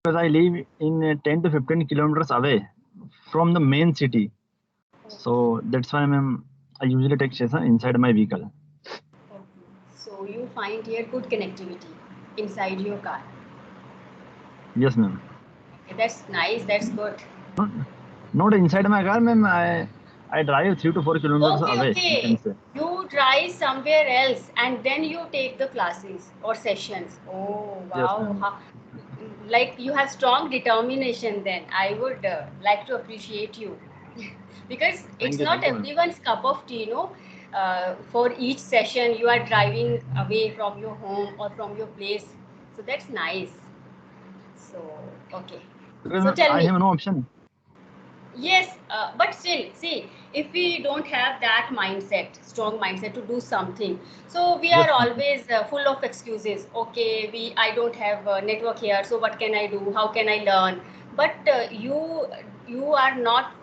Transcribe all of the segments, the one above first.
because I live in 10 to 15 kilometers away from the main city. So that's why I usually take station inside my vehicle. Okay. So you find here good connectivity inside your car. Yes, ma'am. Okay, that's nice. That's good. Not, not inside my car, ma'am. I drive 3 to 4 kilometers Okay, away, you can okay. say. You drive somewhere else and then you take the classes or sessions. Oh, Yes, wow. ma'am. Like you have strong determination then. I would like to appreciate you because it's not Thank you, ma'am. everyone's cup of tea, you know. For each session, you are driving away from your home or from your place. So that's nice. So, okay. Because So ma'am, tell I me. have no option. Yes, but still, see, if we don't have that mindset, strong mindset to do something, so we are Yes, ma'am. always full of excuses. Okay, I don't have network here, so what can I do? How can I learn? But you are not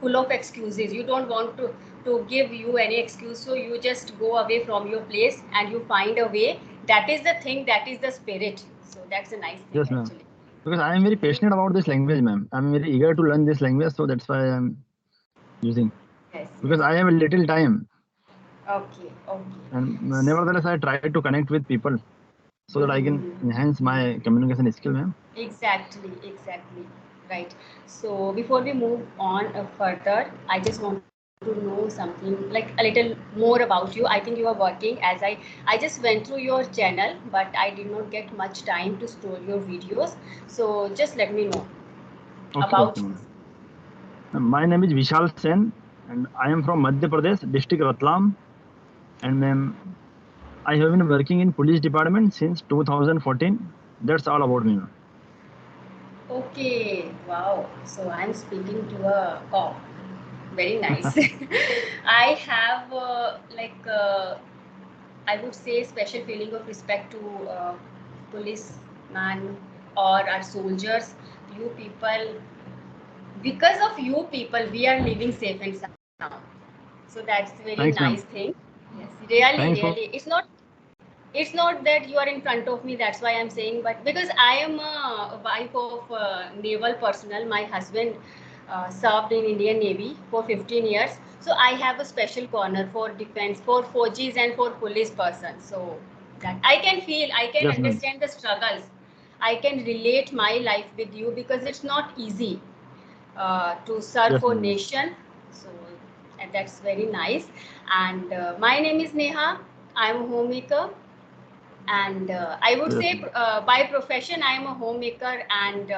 full of excuses. You don't want to give you any excuse, so you just go away from your place and you find a way. That is the thing. That is the spirit. So that's a nice thing Yes, ma'am. actually. Because I am very passionate about this language, ma'am. I'm very eager to learn this language, so that's why I'm using. Yes, Because yes. I have a little time, Okay, okay. and nevertheless, I try to connect with people so that I can Hmm. enhance my communication skill, ma'am. Exactly, exactly. Right. So before we move on further, I just want to know something like a little more about you. I think you are working I just went through your channel, but I did not get much time to scroll your videos. So just let me know Okay, about okay, ma'am. My name is Vishal Sen, and I am from Madhya Pradesh, district Ratlam. And ma'am, I have been working in police department since 2014. That's all about me, ma'am. Okay, wow. So I'm speaking to a cop. Very nice. I have I would say special feeling of respect to policeman or our soldiers. You people, because of you people, we are living safe and sound. So that's very nice Thanks, thing. ma'am. Yes, really, Thanks really. for. It's not that you are in front of me, that's why I'm saying, but because I am a wife of naval personnel. My husband served in Indian Navy for 15 years, so I have a special corner for defense, for forges and for police persons. So that I can feel, I can Yes, ma'am. understand the struggles, I can relate my life with you because it's not easy to serve Yes, for ma'am. nation. So and that's very nice. And my name is Neha. I'm a homemaker, and I would Yes, say ma'am. by profession I am a homemaker, and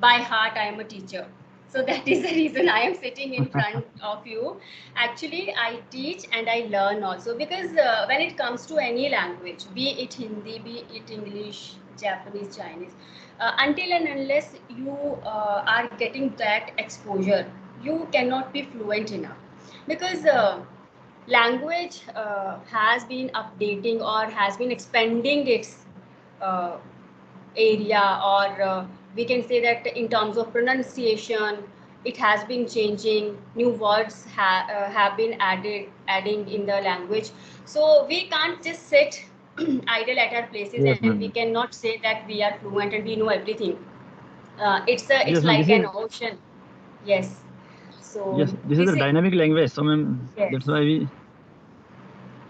by heart I am a teacher. So that is the reason I am sitting in front of you. Actually, I teach and I learn also, because when it comes to any language, be it Hindi, be it English, Japanese, Chinese, until and unless you are getting that exposure, you cannot be fluent enough, because language has been updating or has been expanding its uh, area, or we can say that in terms of pronunciation it has been changing. New words have been adding in the language. So we can't just sit idle at our places Yes, and we ma'am. cannot say that we are fluent and we know everything. It's Yes, ma'am. like an ocean. Yes. So This is this a is, dynamic language, so ma'am, yes. that's why we.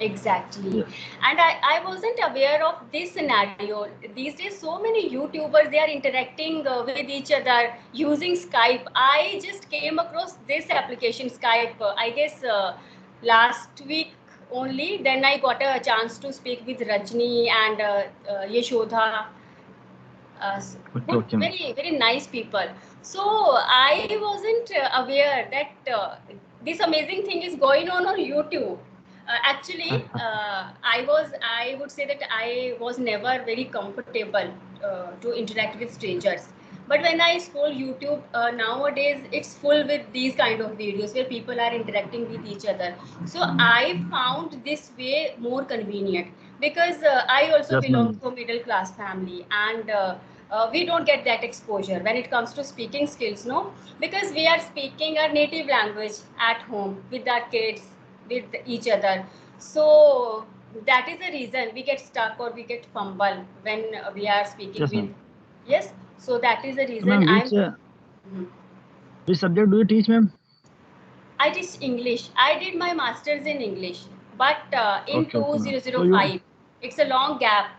Exactly. Yes. And I wasn't aware of this scenario. These days, so many YouTubers, they are interacting with each other using Skype. I just came across this application, Skype, I guess last week only. Then I got a chance to speak with Rajni and Yashodha, Okay, good, okay, ma'am. very, very nice people. So I wasn't aware that this amazing thing is going on YouTube. Actually, I would say that I was never very comfortable to interact with strangers. But when I scroll YouTube nowadays, it's full with these kind of videos where people are interacting with each other. So I found this way more convenient, because I also Yes, belong ma'am. to a middle class family, and we don't get that exposure when it comes to speaking skills, no, because we are speaking our native language at home with our kids, with each other. So that is the reason we get stuck or we get fumble when we are speaking Yes, with, ma'am. yes. So that is the So, reason ma'am, I'm. Mhm. which subject do you teach, ma'am? I teach English. I did my master's in English, but in Okay, okay, ma'am. So you 2005. It's a long gap.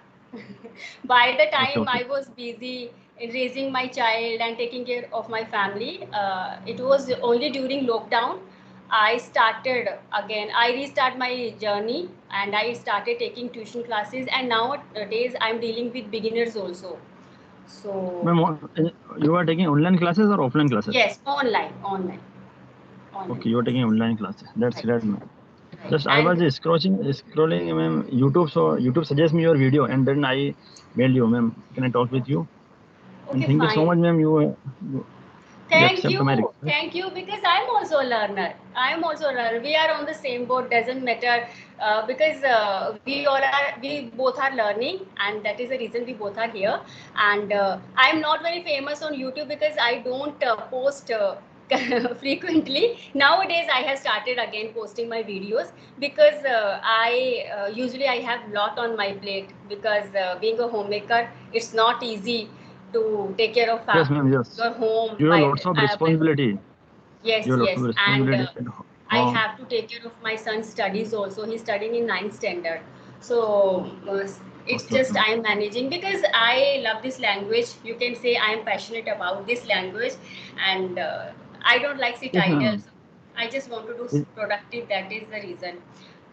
By the okay, time okay. I was busy in raising my child and taking care of my family, it was only during lockdown I started again. I restart my journey and I started taking tuition classes. And nowadays I'm dealing with beginners also. So Ma'am, you are taking online classes or offline classes? yes, online Okay, you are taking classes. online classes. That's Right, great, ma'am. right. Just I And was scrolling, ma'am, YouTube. So YouTube suggests me your video, and then I mailed you, ma'am. Can I talk with okay, you? And okay, thank you so fine. much, ma'am. You accept my request. Thank you, because I'm also a learner. I'm also a learner. We are on the same boat. Doesn't matter, because we both are learning, and that is the reason we both are here. And I'm not very famous on YouTube because I don't post. Frequently nowadays I have started again posting my videos because I usually I have lot on my plate because being a homemaker it's not easy to take care of Yes, ma'am. Yes. your home You have by lots of responsibility. yes, You have lots of yes, and responsibility at I home. have to take care of my son's studies also. He's studying in ninth standard, so it's Okay, okay, just ma'am. I am managing because I love this language. You can say I am passionate about this language, and I don't like sit Yes, idle. ma'am. So I just want to do This productive. That is the reason.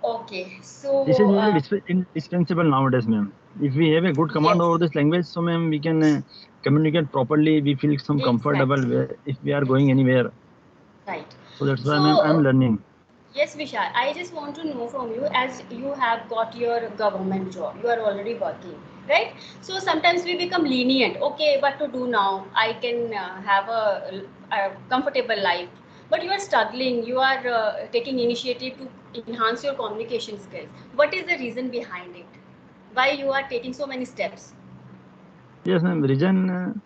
Okay, so this is very indispensable nowadays, ma'am. If we have a good command yes, over this language, so ma'am, we can communicate properly. We feel some comfortable exactly, if we are going exactly, anywhere. right. So that's why, ma'am, I'm So learning. yes, Vishal, I just want to know from you as you have got your government job, you are already working, right? So sometimes we become lenient. Okay, what to do now? I can have a comfortable life. But you are struggling, you are taking initiative to enhance your communication skills. What is the reason behind it? Why you are taking so many steps? Yes, ma'am. Reason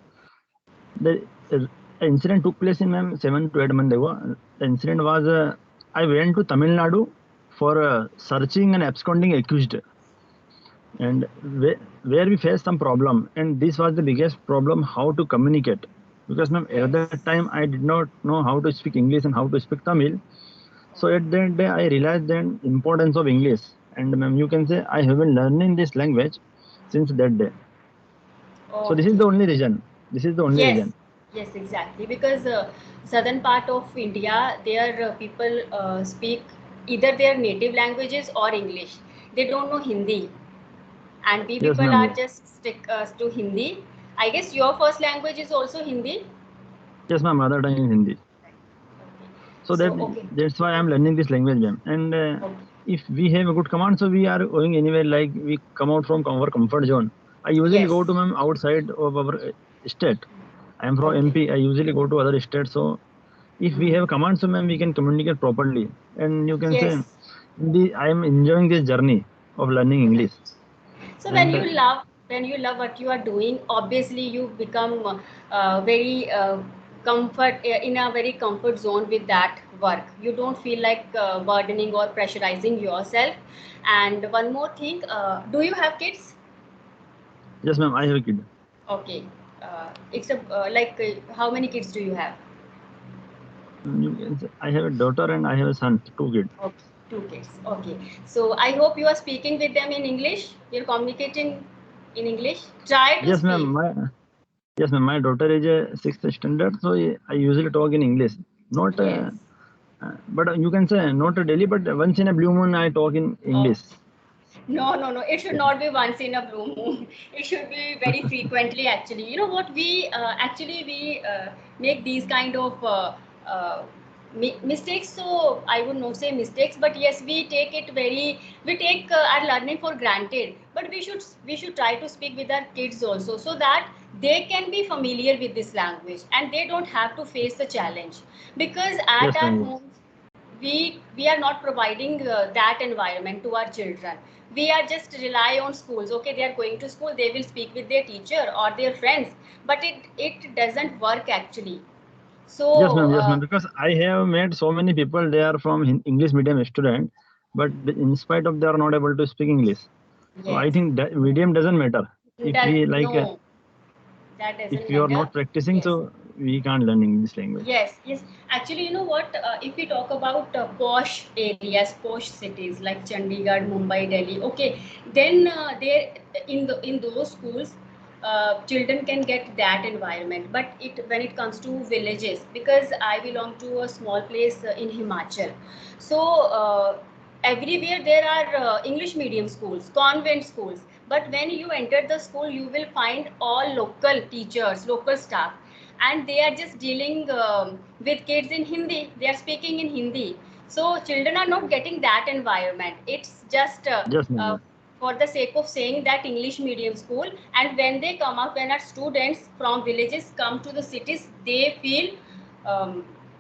the incident took place in, ma'am, 7 to 8 months ago. The incident was I went to Tamil Nadu for searching an absconding accused, and where we faced some problem. And this was the biggest problem: how to communicate. Because, ma'am, at that Yes. time I did not know how to speak English and how to speak Tamil. So at that day I realized the importance of English. And, ma'am, you can say I have been learning this language since that day. So this is Okay. the only reason. This is the only Yes, reason. yes, exactly. Because southern part of India, their people speak either their native languages or English. They don't know Hindi, and we Yes, people ma'am. are Yes. just stick to Hindi. I guess your first language is also Hindi. Yes, my mother tongue is Hindi. Okay. So So okay, that's why I'm learning this language, ma'am. And okay, if we have a good command, so we are going anywhere. Like we come out from our comfort zone. I usually yes, go to, ma'am, outside of our state. I am from okay, MP. I usually go to other states. So if we have command, so, ma'am, we can communicate properly. And you can say, yes. I am enjoying this journey of learning English. So And when you love what you are doing, obviously you become very comfort in a very comfort zone with that work. You don't feel like burdening or pressurizing yourself. And one more thing, do you have kids? yes, ma'am, I have a kid. Okay, it's a how many kids do you have? You can say I have a daughter and I have a son, 2 kids. Okay, two kids. Okay, so I hope you are speaking with them in English. You're communicating in English. Try to Yes, ma'am. speak. Yes, ma'am. My daughter is a sixth standard, so I usually talk in English. Not, Yes. but you can say not daily, but once in a blue moon I talk in Oh, English. no, no, no. It should not be once in a blue moon. It should be very frequently, actually. You know what? We make these kind of uh, mistakes. So I would not say mistakes, but yes, we take our learning for granted. But we should try to speak with our kids also, so that they can be familiar with this language and they don't have to face the challenge. Because at Yes, our ma'am. Yes. homes we are not providing that environment to our children. We are just rely on schools. Okay, they are going to school, they will speak with their teacher or their friends, but it doesn't work actually. So Yes, ma'am. Yes, ma'am. Because I have met so many people. They are from English medium student, but in spite of they are not able to speak English. So I yes, think that medium doesn't matter. If does we like, no, that If doesn't you are matter. not practicing, Yes. so we can't learn English language. Yes, yes. Actually, you know what? If we talk about posh areas, posh cities like Chandigarh, Mumbai, Delhi, okay, then there in those schools, children can get that environment. But when it comes to villages, because I belong to a small place in Himachal, so everywhere there are English medium schools, convent schools. But when you enter the school, you will find all local teachers, local staff, and they are just dealing with kids in Hindi. They are speaking in Hindi. So children are not getting that environment. It's just Yes, ma'am. for the sake of saying that English medium school. And when they come out, when our students from villages come to the cities, they feel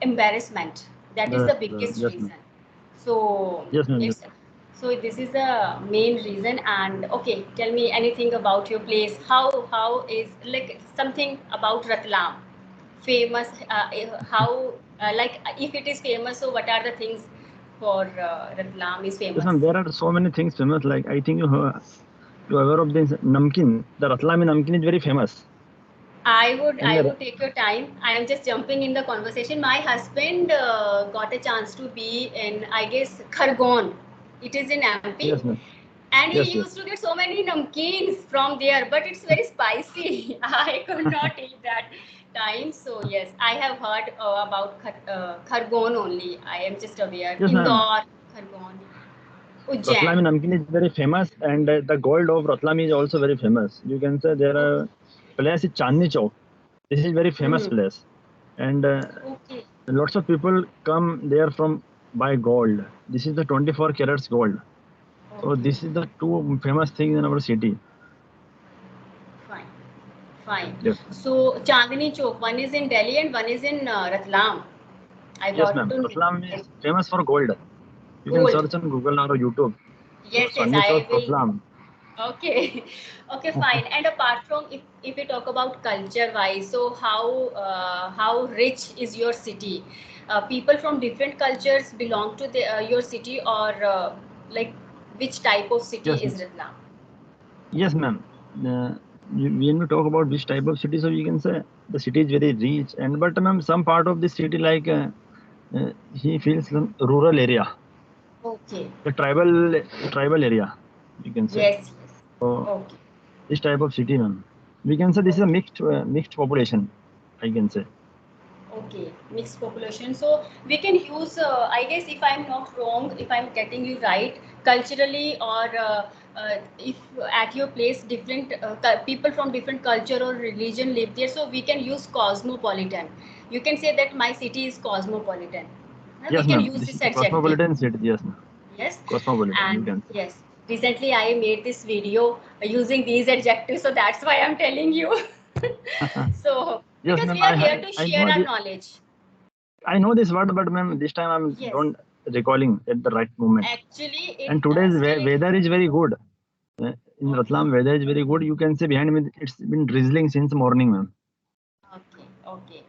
embarrassment. That is the biggest Yes, ma'am. reason. So Yes, ma'am. Yes. it's so this is the main reason. And okay, tell me anything about your place. How is like something about Ratlam? Famous, how like if it is famous, so what are the things for Ratlam is Yes, famous? ma'am. There are so many things famous. Like I think you are aware of this namkeen. The Ratlami namkeen is very famous. And I would take your time. I am just jumping in the conversation. My husband got a chance to be in, I guess, Khargon. It is in MP, yes, ma'am. and he Yes, yes. used to get so many namkeens from there, but it's very spicy. I could not eat that time. So yes, I have heard about Khargon only. I am just aware. Yes, ma'am. Indore, Khargon, Ujjain. Ratlami namkeen is very famous, and the gold of Ratlami is also very famous. You can say there are place is Chandni Chowk. This is very famous Hmm. place, and Okay. lots of people come there from buy gold. This is the 24 carats gold. So Okay. this is the two famous things in our city. Fine. Fine. Yes, So Chandni Chowk, one is in Delhi and one is in Ratlam. I yes, got ma'am. to know. Ratlam is famous for gold. You can Gold. search on Google or YouTube. So Yes, yes, Chandni I Chowk will. Ratlam. Okay, okay, fine. And apart from if we talk about culture wise, so how rich is your city? People from different cultures belong to your city, or like which type of city Yes, is yes, Ratlam? yes, ma'am. When we talk about which type of city, so we can say the city is very rich, and but ma'am, some part of the city like he feels some rural area, Okay. the tribal area, you can say. Yes, yes. So Okay. this type of city, ma'am. We can say this is a Okay. mixed population. I can say. Okay, mixed population. So we can use, I guess, if I'm not wrong, if I'm getting you right, culturally, or if at your place different people from different culture or religion live there, so we can use cosmopolitan. You can say that my city is cosmopolitan. We Yes, can ma'am. use This is this the adjective. cosmopolitan city. Yes, ma'am. Yes, Cosmopolitan. You and can say. yes, recently I made this video using these adjectives, so that's why I'm telling you. So Yes, because ma'am. we are here to I share know our the knowledge. I know this word, but ma'am, this time I'm Yes, don't recalling at the right moment. actually, And today's still it. weather is very good. In Okay, Ratlam, weather is very good. You can say behind me, it's been drizzling since morning, ma'am. okay, okay.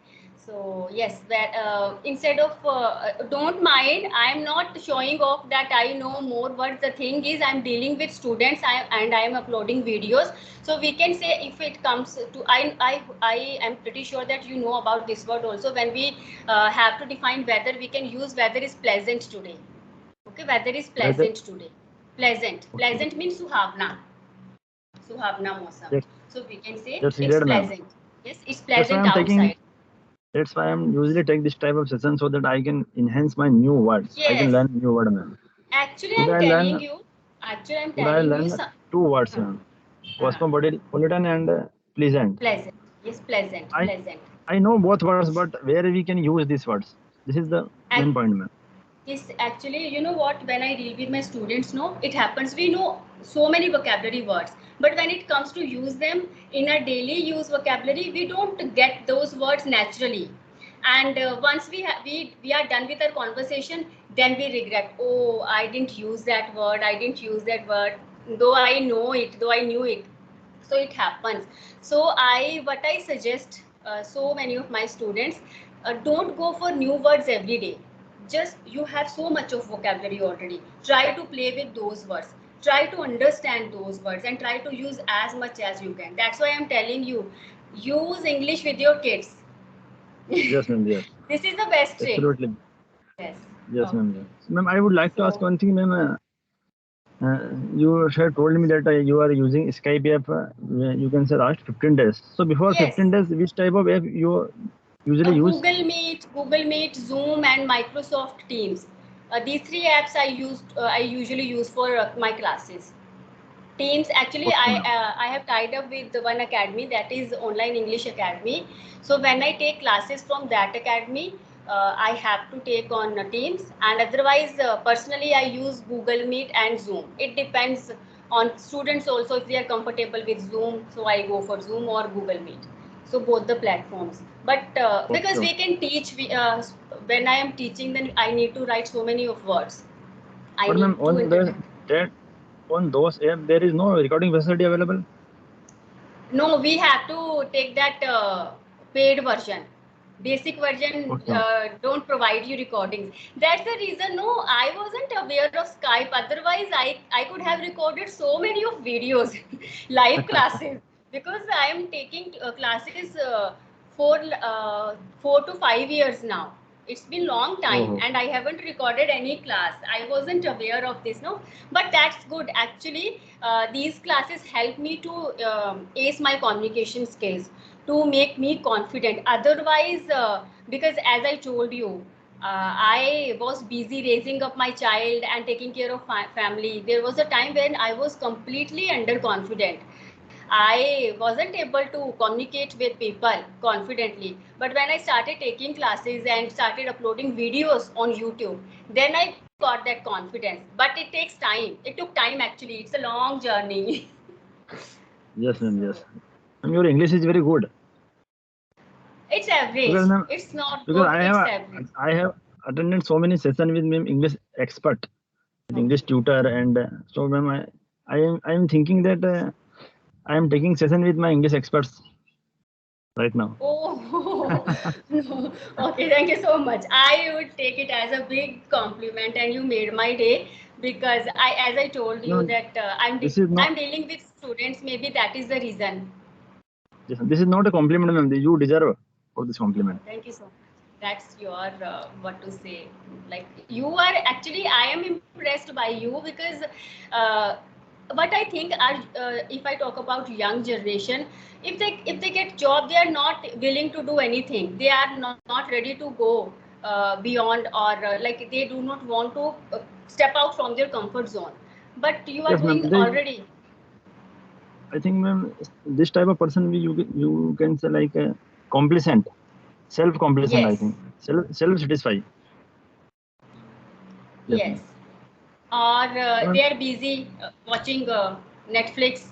So yes, that instead of don't mind, I'm not showing off that I know more words. The thing is, I'm dealing with students, and I am uploading videos. So we can say if it comes to I am pretty sure that you know about this word also. When we have to define weather, we can use weather is pleasant today. Okay, weather is Weather, pleasant today. Pleasant. okay. Pleasant means suhavna. Suhavna Mosam. Yes, So we can say yes, it's great, ma'am. pleasant. Yes, it's That's why pleasant I'm taking. outside. That's why I'm usually take this type of session so that I can enhance my new words. I can Yes. learn new word, ma'am. Actually, Today I'm I telling learn. you. Actually, I'm Today I telling you learn some. two words, Uh, ma'am. uh, Cosmopolitan and pleasant. pleasant. Yes, pleasant. I Pleasant. I know both words, but where we can use these words. This is the main Ac- point, ma'am. Yes, actually, you know what? When I deal with my students, no, it happens. We know so many vocabulary words, but when it comes to use them in a daily use vocabulary, we don't get those words naturally. And once we are done with our conversation, then we regret. Oh, I didn't use that word. I didn't use that word. Though I know it, though I knew it, so it happens. So what I suggest so many of my students, don't go for new words every day. Just you have so much of vocabulary already, try to play with those words, try to understand those words, and try to use as much as you can. That's why I'm telling you, use English with your kids. Yes, ma'am. Yes. This is the best trick. Absolutely. Yes. Yes, Okay. ma'am. Yes. Ma'am, I would like to ask So one thing, ma'am. You had told me that you are using Skype app. You can say last 15 days. So before yes, 15 days, which type of app you usually use? Google Meet, Zoom, and Microsoft Teams. These three apps I usually use for my classes. Teams, actually, Okay, ma'am. I have tied up with one academy, that is Online English Academy. So when I take classes from that academy, I have to take on Teams, and otherwise personally I use Google Meet and Zoom. It depends on students also, if they are comfortable with Zoom, so I go for Zoom or Google Meet. So both the platforms. But because Okay. we can teach, when I am teaching, then I need to write so many of words. I But ma'am, need to introduce. on those apps, there is no recording facility available. No, we have to take that paid version. Basic version Okay, ma'am. don't provide you recordings. That's the reason. No, I wasn't aware of Skype. Otherwise, I could have recorded so many of videos, live classes, because I am taking classes for 4 to 5 years now. It's been long time, Oh, and I haven't recorded any class. I wasn't aware of this, no. But that's good. Actually, these classes help me to ace my communication skills, to make me confident. Otherwise, because as I told you, I was busy raising up my child and taking care of family. There was a time when I was completely underconfident. I wasn't able to communicate with people confidently. But when I started taking classes and started uploading videos on YouTube, then I got that confidence. But it takes time. It took time, actually. It's a long journey. yes, ma'am. So Yes. Ma'am, your English is very good. it's average. Because ma'am, It's not because good. It's average. I have attended so many sessions with ma'am English expert, with English Okay. tutor, and so ma'am, I am thinking that I am taking session with my English experts right now. Oh, no. Okay, thank you so much. I would take it as a big compliment, and you made my day, because as I told you, No, that this is not I'm dealing with students. Maybe that is the reason. this is not a compliment, ma'am. You deserve for this Oh, compliment. thank you so much. That's your what to say. Like, you are actually, I am impressed by you, because uh, what I think are, if I talk about young generation, if they get job, they are not willing to do anything. They are not ready to go beyond, or like they do not want to step out from their comfort zone. But you are Yes, ma'am. doing already. I think, ma'am, this type of person you can say like complacent, self complacent. I Yes, think self satisfied. Yes, yes. ma'am. Or Ma'am, they are busy watching Netflix,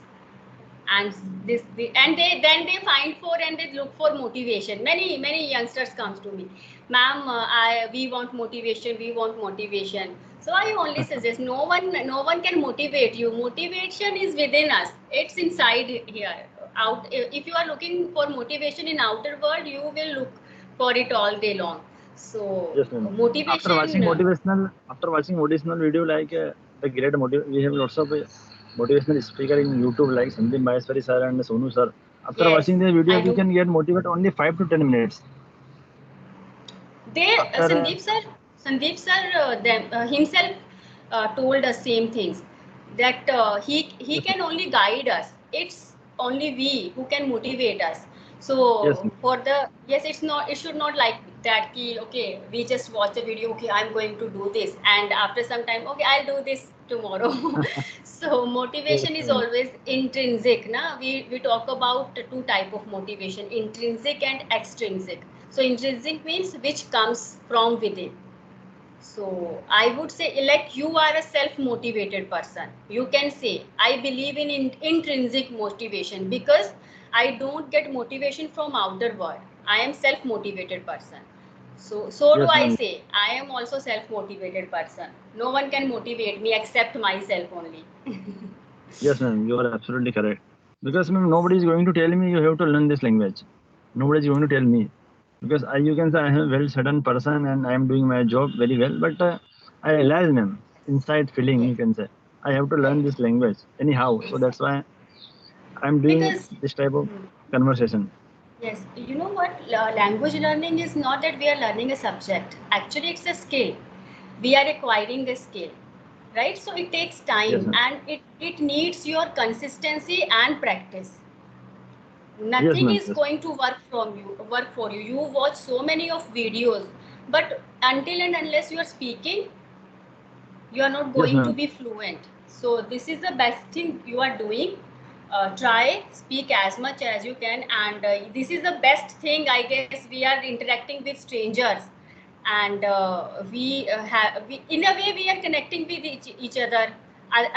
and and they find for, and they look for motivation. Many youngsters comes to me, ma'am, I we want motivation, we want motivation. So I only suggest, no one can motivate you. Motivation is within us. It's inside here. Out, if you are looking for motivation in outer world, you will look for it all day long. So yes, ma'am. motivation. After watching motivational video like the great motive, we have lots of motivational speaker in YouTube like Sandeep Maheshwari sir and Sonu sir. After Yes, watching their video, I we do. can get motivated only 5 to 10 minutes. They After Sandeep sir himself told us same things, that he yes, can only guide us. It's only we who can motivate us. yes, So ma'am. for the, yes, it should not like that ki, okay, we just watch a video, okay, I'm going to do this, and after some time, okay, I'll do this tomorrow. So Yes, motivation is ma'am. always intrinsic, na. We talk about two type of motivation: intrinsic and extrinsic. So intrinsic means which comes from within. So I would say, like, you are a self motivated person. You can say, I believe in intrinsic motivation, because I don't get motivation from outer world. I am self motivated person. So do Yes, I ma'am. say, I am also self motivated person. No one can motivate me except myself only. Yes, ma'am. You are absolutely correct. Because ma'am, nobody is going to tell me you have to learn this language. Nobody is going to tell me because you can say I am a well certain person and I am doing my job very well. But I realize, ma'am, inside feeling Yes, you can say I have to learn yes, this language anyhow. So that's exactly. why I am doing Because this type of hmm, conversation. Yes, you know what? Language learning is not that we are learning a subject. Actually, it's a skill. We are acquiring a skill, right? So it takes Yes, time ma'am. and it needs your consistency and practice. Yes, Nothing ma'am. is Yes. going to work for you. You watch so many of videos, but until and unless you are speaking, you are not Yes, going to ma'am. be fluent. So this is the best thing you are doing. Try speak as much as you can, and this is the best thing, I guess. We are interacting with strangers, and in a way we are connecting with each other.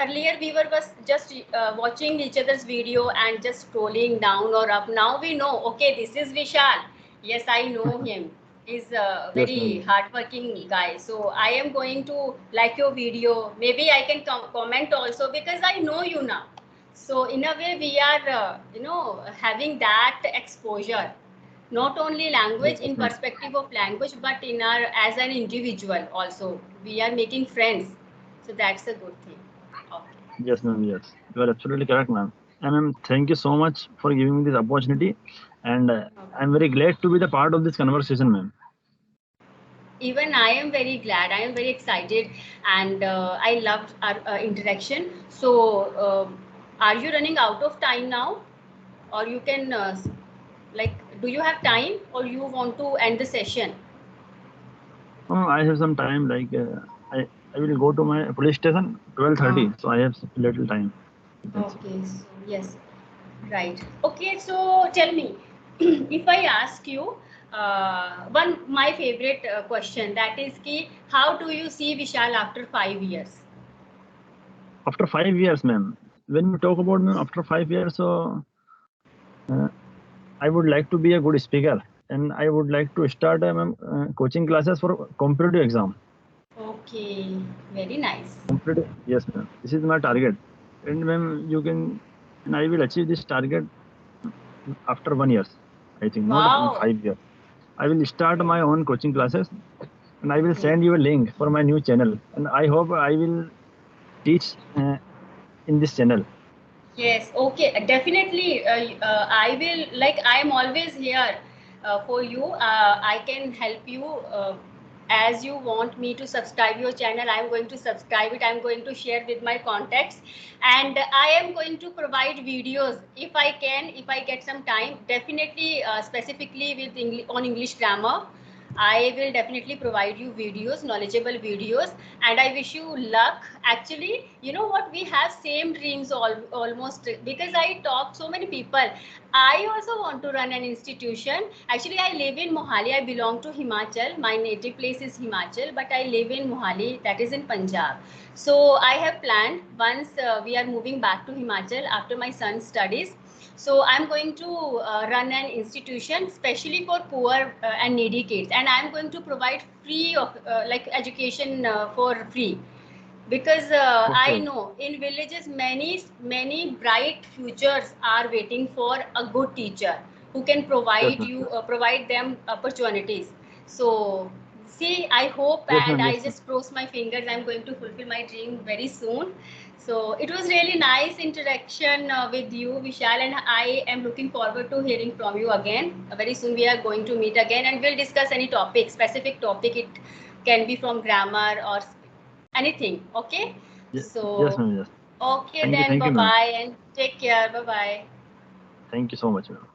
Earlier we were just watching each other's video and just scrolling down or up. Now we know, okay, this is Vishal. Yes, I know him. Is a Yes, very ma'am. hardworking guy. So I am going to like your video. Maybe I can comment also because I know you now. So in a way, we are having that exposure. Not only language Yes, in ma'am. perspective of language, but in our as an individual also. We are making friends. So that's a good thing. Okay. Yes, ma'am. Yes, you are absolutely correct, ma'am. And ma'am, thank you so much for giving me this opportunity, and Okay. I'm very glad to be the part of this conversation, ma'am. Even I am very glad. I am very excited, and I loved our interaction. So, are you running out of time now, or you can like, do you have time, or you want to end the session? Oh, I have some time. Like I will go to my police station 12:30, so I have little time. You can say. Okay. So yes, right. Okay. So tell me, if I ask you one my favorite question, that is ki, how do you see Vishal after 5 years? After 5 years, ma'am. When we talk about ma'am, after 5 years, so uh, I would like to be a good speaker, and I would like to start ma'am, coaching classes for competitive exam. Okay, very nice. Competitive, yes, ma'am. This is my target, and ma'am, you can, and I will achieve this target after 1 year. I think not in Wow. 5 years. I will start Yes. my own coaching classes, and I will Hmm. send you a link for my new channel. And I hope I will teach in this channel. Yes, okay, definitely. I will, like, I am always here for you. I can help you as you want me to subscribe your channel. I am going to subscribe it. I am going to share with my contacts, and I am going to provide videos if I can, if I get some time. Definitely, specifically with on English grammar. I will definitely provide you videos, knowledgeable videos, and I wish you luck. Actually, you know what? We have same dreams almost, because I talk so many people. I also want to run an institution. Actually, I live in Mohali. I belong to Himachal. My native place is Himachal, but I live in Mohali, that is in Punjab. So I have planned once we are moving back to Himachal after my son's studies. So I'm going to run an institution specially for poor and needy kids, and I'm going to provide free of like education for free, because I Okay. know in villages many bright futures are waiting for a good teacher who can Yes, provide ma'am. you Yes. provide them opportunities. So see, I hope, Yes, and ma'am. I Yes, ma'am. just cross my fingers, I'm going to fulfill my dream very soon. So it was really nice interaction with you, Vishal, and I am looking forward to hearing from you again. Very soon we are going to meet again, and we'll discuss any topic, specific topic. It can be from grammar or anything. Okay. Yes, So ma'am. Yes. okay then, Thank bye you, ma'am. bye, and take care. Bye bye. Thank you so much, ma'am.